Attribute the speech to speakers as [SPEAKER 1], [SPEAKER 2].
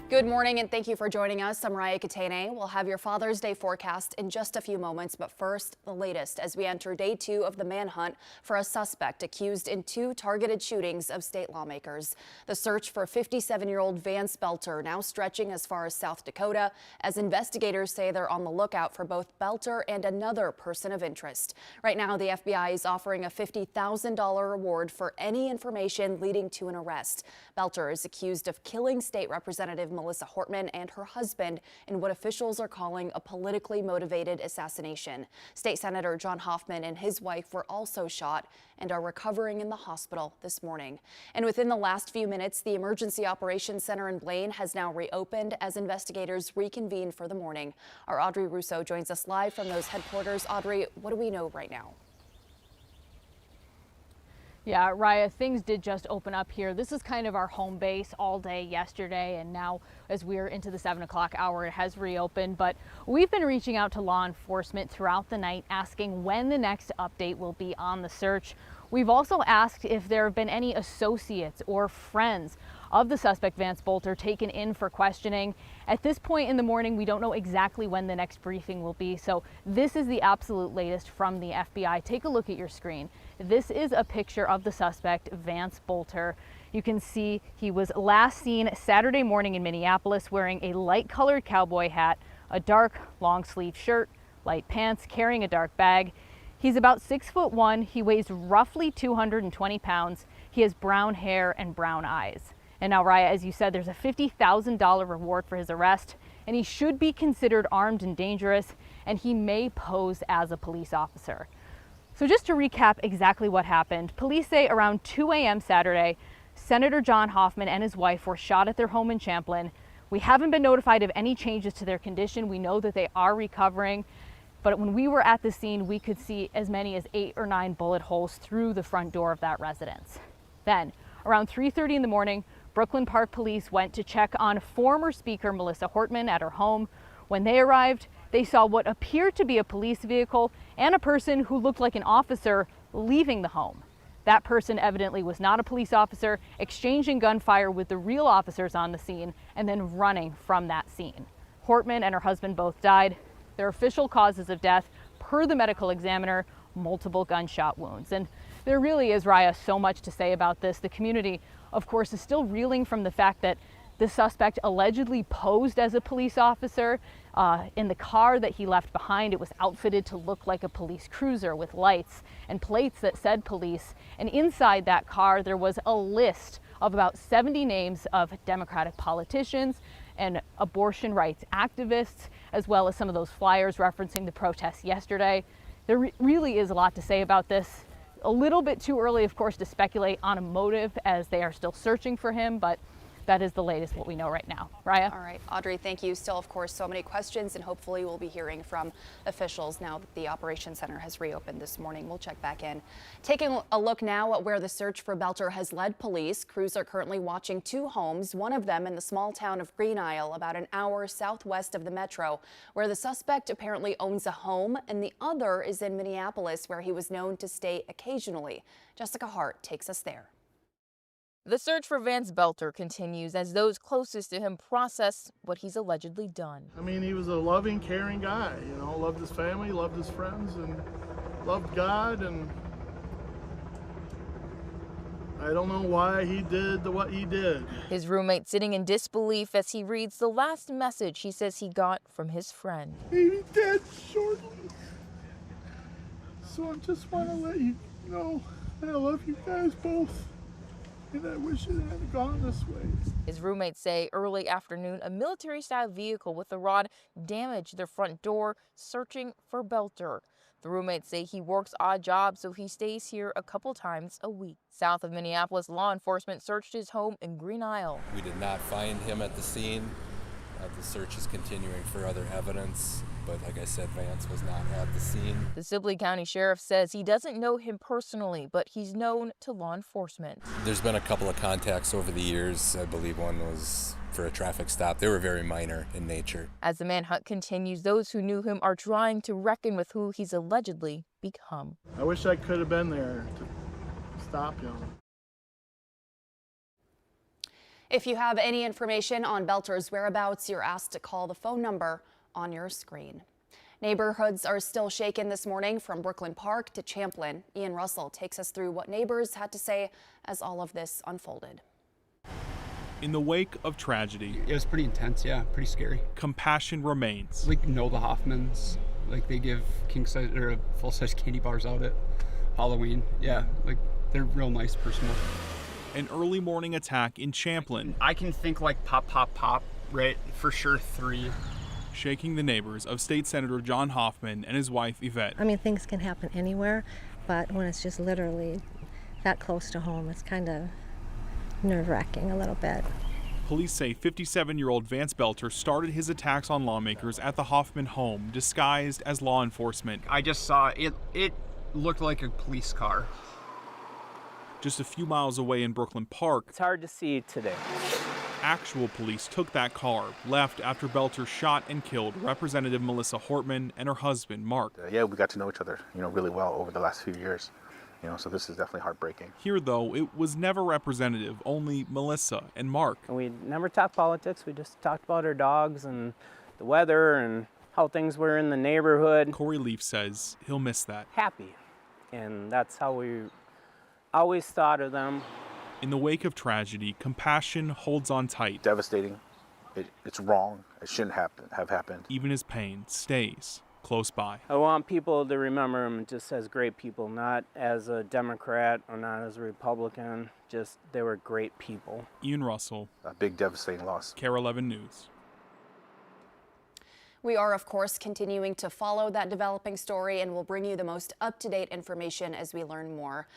[SPEAKER 1] Good morning and thank you for joining us. I'm Raya Katene. We'll have your Father's Day forecast in just a few moments, but first, the latest as we enter day 2 of the manhunt for a suspect accused in 2 targeted shootings of state lawmakers. The search for 57-year-old Vance Belter now stretching as far as South Dakota, as investigators say they're on the lookout for both Belter and another person of interest. Right now, the FBI is offering a $50,000 reward for any information leading to an arrest. Belter is accused of killing State Representative Melissa Hortman and her husband in what officials are calling a politically motivated assassination. State Senator John Hoffman and his wife were also shot and are recovering in the hospital this morning. And within the last few minutes, the Emergency Operations Center in Blaine has now reopened as investigators reconvene for the morning. Our Audrey Russo joins us live from those headquarters. Audrey, what do we know right now?
[SPEAKER 2] Yeah, Raya, things did just open up here. This is kind of our home base all day yesterday, and now as we're into the 7 o'clock hour, it has reopened. But we've been reaching out to law enforcement throughout the night, asking when the next update will be on the search. We've also asked if there have been any associates or friends of the suspect, Vance Belter, taken in for questioning. At this point in the morning, we don't know exactly when the next briefing will be. So this is the absolute latest from the FBI. Take a look at your screen. This is a picture of the suspect, Vance Belter. You can see he was last seen Saturday morning in Minneapolis wearing a light colored cowboy hat, a dark long sleeve shirt, light pants, carrying a dark bag. He's about 6'1". He weighs roughly 220 pounds. He has brown hair and brown eyes. And now, Raya, as you said, there's a $50,000 reward for his arrest, and he should be considered armed and dangerous, and he may pose as a police officer. So just to recap exactly what happened, police say around 2 a.m. Saturday, Senator John Hoffman and his wife were shot at their home in Champlin. We haven't been notified of any changes to their condition. We know that they are recovering, but when we were at the scene, we could see as many as 8 or 9 bullet holes through the front door of that residence. Then, around 3:30 in the morning, Brooklyn Park Police went to check on former Speaker Melissa Hortman at her home. When they arrived, they saw what appeared to be a police vehicle and a person who looked like an officer leaving the home. That person evidently was not a police officer, exchanging gunfire with the real officers on the scene and then running from that scene. Hortman and her husband both died. Their official causes of death, per the medical examiner, multiple gunshot wounds. And there really is, Raya, so much to say about this. The community, of course, is still reeling from the fact that the suspect allegedly posed as a police officer. In the car that he left behind, it was outfitted to look like a police cruiser with lights and plates that said police. And inside that car, there was a list of about 70 names of Democratic politicians and abortion rights activists, as well as some of those flyers referencing the protests yesterday. There really is a lot to say about this. A little bit too early, of course, to speculate on a motive as they are still searching for him, but that is the latest what we know right now. Raya?
[SPEAKER 1] All right, Audrey, thank you. Still, of course, so many questions, and hopefully we'll be hearing from officials now that the Operations Center has reopened this morning. We'll check back in. Taking a look now at where the search for Belter has led police. Crews are currently watching 2 homes, one of them in the small town of Green Isle, about an hour southwest of the metro, where the suspect apparently owns a home, and the other is in Minneapolis, where he was known to stay occasionally. Jessica Hart takes us there.
[SPEAKER 3] The search for Vance Belter continues as those closest to him process what he's allegedly done.
[SPEAKER 4] I mean, he was a loving, caring guy, loved his family, loved his friends, and loved God, and I don't know why he did what he did.
[SPEAKER 3] His roommate sitting in disbelief as he reads the last message he says he got from his friend.
[SPEAKER 4] Maybe dead shortly. So I just want to let you know that I love you guys both. And I wish it hadn't gone this way.
[SPEAKER 3] His roommates say early afternoon, a military-style vehicle with a rod damaged their front door, searching for Belter. The roommates say he works odd jobs, so he stays here a couple times a week. South of Minneapolis, law enforcement searched his home in Green Isle.
[SPEAKER 5] We did not find him at the scene. The search is continuing for other evidence, but like I said, Vance was not at the scene.
[SPEAKER 3] The Sibley County Sheriff says he doesn't know him personally, but he's known to law enforcement.
[SPEAKER 5] There's been a couple of contacts over the years. I believe one was for a traffic stop. They were very minor in nature.
[SPEAKER 3] As the manhunt continues, those who knew him are trying to reckon with who he's allegedly become.
[SPEAKER 4] I wish I could have been there to stop him.
[SPEAKER 1] If you have any information on Belter's whereabouts, you're asked to call the phone number on your screen. Neighborhoods are still shaken this morning from Brooklyn Park to Champlin. Ian Russell takes us through what neighbors had to say as all of this unfolded.
[SPEAKER 6] In the wake of tragedy,
[SPEAKER 7] It was pretty intense, yeah, pretty scary.
[SPEAKER 6] compassion remains.
[SPEAKER 7] Like, know the Hoffmans, like they give king size or full size candy bars out at Halloween. Yeah, like they're real nice, personal.
[SPEAKER 6] An early morning attack in Champlin,
[SPEAKER 7] I can think like pop, pop, pop, right? For sure, 3.
[SPEAKER 6] shaking the neighbors of State Senator John Hoffman and his wife Yvette.
[SPEAKER 8] I mean, things can happen anywhere, but when it's just literally that close to home, it's kind of nerve-wracking a little bit.
[SPEAKER 6] Police say 57-year-old Vance Belter started his attacks on lawmakers at the Hoffman home, disguised as law enforcement.
[SPEAKER 7] I just saw it. It looked like a police car.
[SPEAKER 6] Just a few miles away in Brooklyn Park,
[SPEAKER 9] It's hard to see today.
[SPEAKER 6] actual police took that car, left after Belter shot and killed Representative Melissa Hortman and her husband, Mark.
[SPEAKER 10] Yeah, we got to know each other, really well over the last few years. So this is definitely heartbreaking.
[SPEAKER 6] Here, though, it was never Representative, only Melissa and Mark.
[SPEAKER 9] And we never talked politics. We just talked about our dogs and the weather and how things were in the neighborhood.
[SPEAKER 6] Corey Leaf says he'll miss that.
[SPEAKER 9] Happy. And that's how we always thought of them.
[SPEAKER 6] In the wake of tragedy, compassion holds on tight.
[SPEAKER 10] Devastating. It's wrong. It shouldn't have happened.
[SPEAKER 6] Even as pain stays close by.
[SPEAKER 9] I want people to remember them just as great people, not as a Democrat or not as a Republican. Just they were great people.
[SPEAKER 6] Ian Russell,
[SPEAKER 10] A big devastating loss.
[SPEAKER 6] KARE 11 News.
[SPEAKER 1] We are, of course, continuing to follow that developing story and will bring you the most up-to-date information as we learn more.